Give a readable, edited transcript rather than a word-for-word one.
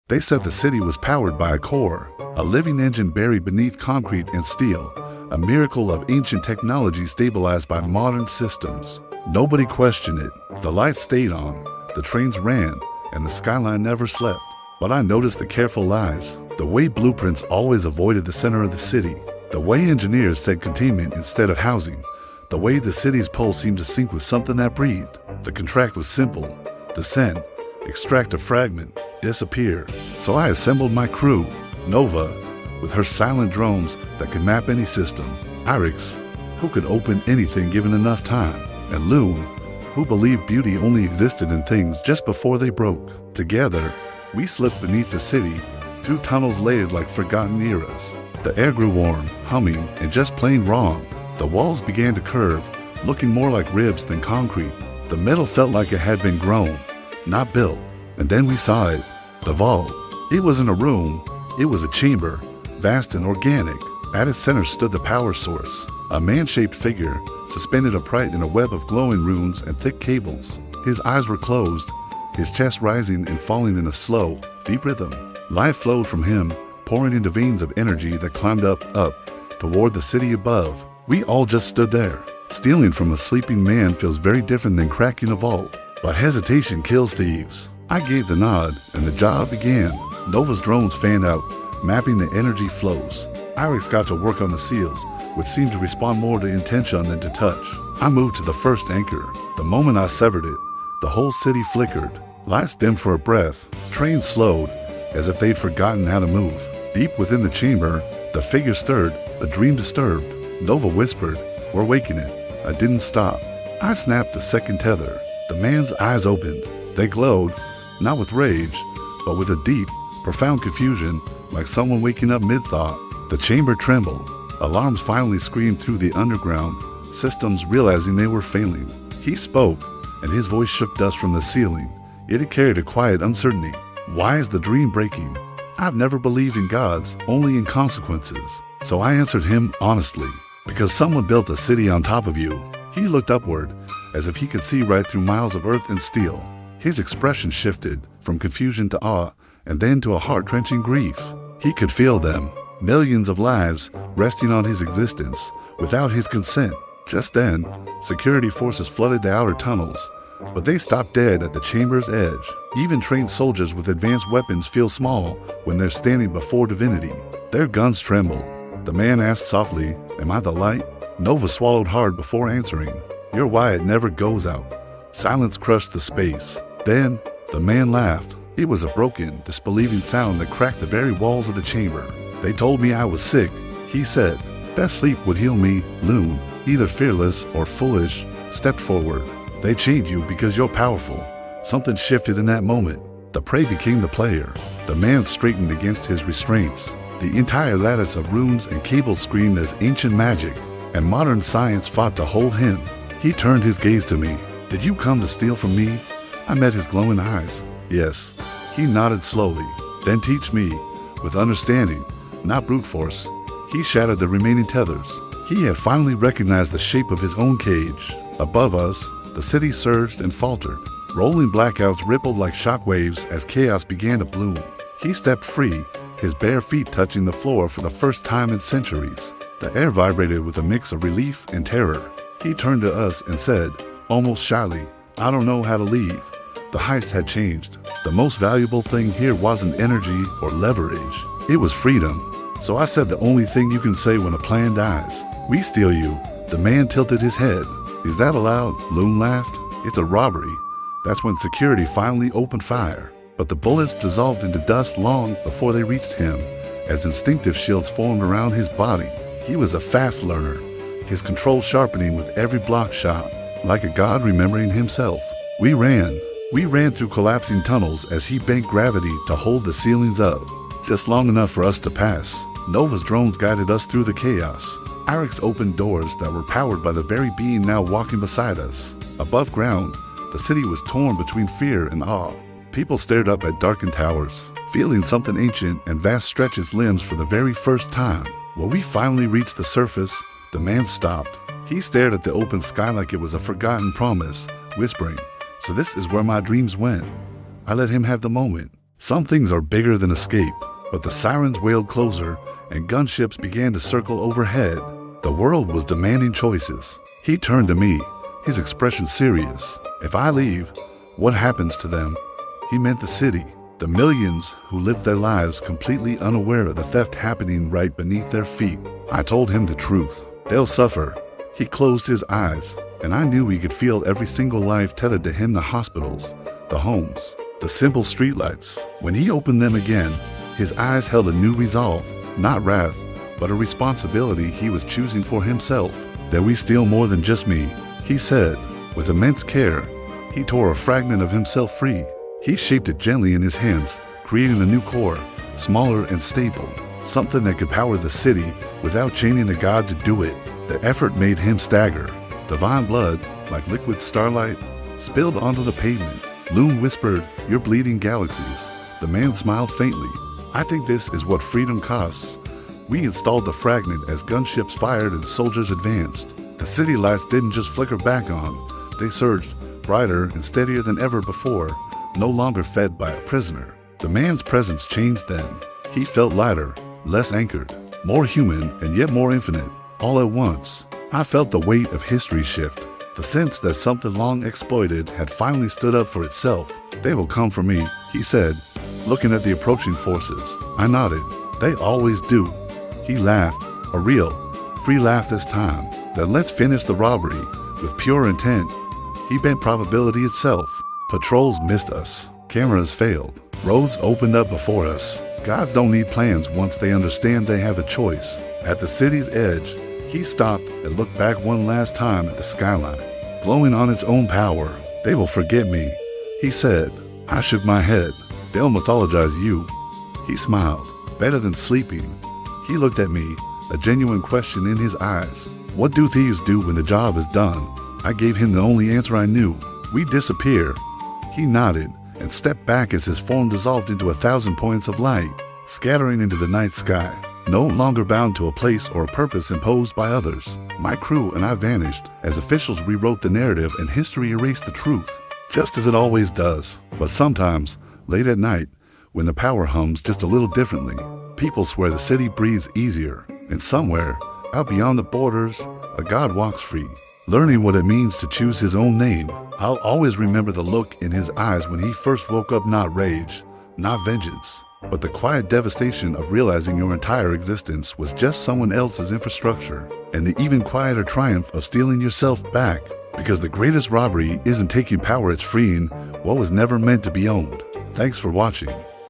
They said the city was powered by a core, a living engine buried beneath concrete and steel, a miracle of ancient technology stabilized by modern systems. Nobody questioned it. The lights stayed on, the trains ran, and the skyline never slept. But I noticed the careful lies, the way blueprints always avoided the center of the city, the way engineers said containment instead of housing, the way the city's pulse seemed to sync with something that breathed. The contract was simple: descend, extract a fragment, disappear. So I assembled my crew: Nova, with her silent drones that could map any system; Iris, who could open anything given enough time; and Loon, who believed beauty only existed in things just before they broke. Together, we slipped beneath the city, through tunnels layered like forgotten eras. The air grew warm, humming, and just plain wrong. The walls began to curve, looking more like ribs than concrete. The metal felt like it had been grown, not built. And then we saw it, the vault. It wasn't a room, it was a chamber, vast and organic. At its center stood the power source, a man-shaped figure, suspended upright in a web of glowing runes and thick cables. His eyes were closed, his chest rising and falling in a slow, deep rhythm. Life flowed from him, pouring into veins of energy that climbed up, toward the city above. We all just stood there. Stealing from a sleeping man feels very different than cracking a vault, but hesitation kills thieves. I gave the nod, and the job began. Nova's drones fanned out, mapping the energy flows. Iris got to work on the seals, which seemed to respond more to intention than to touch. I moved to the first anchor. The moment I severed it, the whole city flickered. Lights dimmed for a breath. Trains slowed, as if they'd forgotten how to move. Deep within the chamber, the figure stirred, a dream disturbed. Nova whispered, "We're waking it." I didn't stop. I snapped the second tether. The man's eyes opened. They glowed, not with rage, but with a deep, profound confusion, like someone waking up mid-thought. The chamber trembled. Alarms finally screamed through the underground, systems realizing they were failing. He spoke, and his voice shook dust from the ceiling. It had carried a quiet uncertainty. "Why is the dream breaking? I've never believed in gods, only in consequences." So I answered him honestly. "Because someone built a city on top of you." He looked upward, as if he could see right through miles of earth and steel. His expression shifted, from confusion to awe, and then to a heart-wrenching grief. He could feel them, millions of lives resting on his existence, without his consent. Just then, security forces flooded the outer tunnels, but they stopped dead at the chamber's edge. Even trained soldiers with advanced weapons feel small when they're standing before divinity. Their guns tremble. The man asked softly, "Am I the light?" Nova swallowed hard before answering, "You're why it never goes out." Silence crushed the space. Then, the man laughed. It was a broken, disbelieving sound that cracked the very walls of the chamber. "They told me I was sick," he said. "That sleep would heal me." Loon, either fearless or foolish, stepped forward. "They chained you because you're powerful." Something shifted in that moment. The prey became the player. The man straightened against his restraints. The entire lattice of runes and cables screamed as ancient magic, and modern science fought to hold him. He turned his gaze to me. "Did you come to steal from me?" I met his glowing eyes. "Yes." He nodded slowly. "Then teach me, with understanding, not brute force." He shattered the remaining tethers. He had finally recognized the shape of his own cage. Above us, the city surged and faltered. Rolling blackouts rippled like shockwaves as chaos began to bloom. He stepped free, his bare feet touching the floor for the first time in centuries. The air vibrated with a mix of relief and terror. He turned to us and said, almost shyly, "I don't know how to leave." The heist had changed. The most valuable thing here wasn't energy or leverage. It was freedom. So I said the only thing you can say when a plan dies. "We steal you." The man tilted his head. "Is that allowed?" Loon laughed. "It's a robbery." That's when security finally opened fire. But the bullets dissolved into dust long before they reached him, as instinctive shields formed around his body. He was a fast learner, his control sharpening with every block shot, like a god remembering himself. We ran through collapsing tunnels as he bent gravity to hold the ceilings up, just long enough for us to pass. Nova's drones guided us through the chaos. Iris opened doors that were powered by the very being now walking beside us. Above ground, the city was torn between fear and awe. People stared up at darkened towers, feeling something ancient and vast stretch its limbs for the very first time. When we finally reached the surface, the man stopped. He stared at the open sky like it was a forgotten promise, whispering, "So this is where my dreams went." I let him have the moment. Some things are bigger than escape, but the sirens wailed closer and gunships began to circle overhead. The world was demanding choices. He turned to me, his expression serious. If I leave, what happens to them? He meant the city, the millions who lived their lives completely unaware of the theft happening right beneath their feet. I told him the truth. They'll suffer. He closed his eyes, and I knew he could feel every single life tethered to him, the hospitals, the homes, the simple streetlights. When he opened them again, his eyes held a new resolve, not wrath, but a responsibility he was choosing for himself. That we steal more than just me, he said. With immense care, he tore a fragment of himself free. He shaped it gently in his hands, creating a new core, smaller and stable, something that could power the city without chaining a god to do it. The effort made him stagger. Divine blood, like liquid starlight, spilled onto the pavement. Loon whispered, "You're bleeding galaxies." The man smiled faintly. "I think this is what freedom costs." We installed the fragment as gunships fired and soldiers advanced. The city lights didn't just flicker back on. They surged, brighter and steadier than ever before, no longer fed by a prisoner. The man's presence changed then. He felt lighter, less anchored, more human and yet more infinite. All at once, I felt the weight of history shift. The sense that something long exploited had finally stood up for itself. "They will come for me," he said, looking at the approaching forces. I nodded. "They always do." He laughed, a real, free laugh this time. "Then let's finish the robbery with pure intent." He bent probability itself. Patrols missed us. Cameras failed. Roads opened up before us. Gods don't need plans once they understand they have a choice. At the city's edge, he stopped and looked back one last time at the skyline, glowing on its own power. "They will forget me," he said. I shook my head. "They'll mythologize you." He smiled. "Better than sleeping." He looked at me, a genuine question in his eyes. "What do thieves do when the job is done?" I gave him the only answer I knew. "We disappear." He nodded and stepped back as his form dissolved into 1,000 points of light, scattering into the night sky. No longer bound to a place or a purpose imposed by others. My crew and I vanished as officials rewrote the narrative and history erased the truth, just as it always does. But sometimes, late at night, when the power hums just a little differently, people swear the city breathes easier. And somewhere, out beyond the borders, a god walks free, learning what it means to choose his own name. I'll always remember the look in his eyes when he first woke up, not rage, not vengeance, but the quiet devastation of realizing your entire existence was just someone else's infrastructure, and the even quieter triumph of stealing yourself back. Because the greatest robbery isn't taking power, it's freeing what was never meant to be owned. Thanks for watching.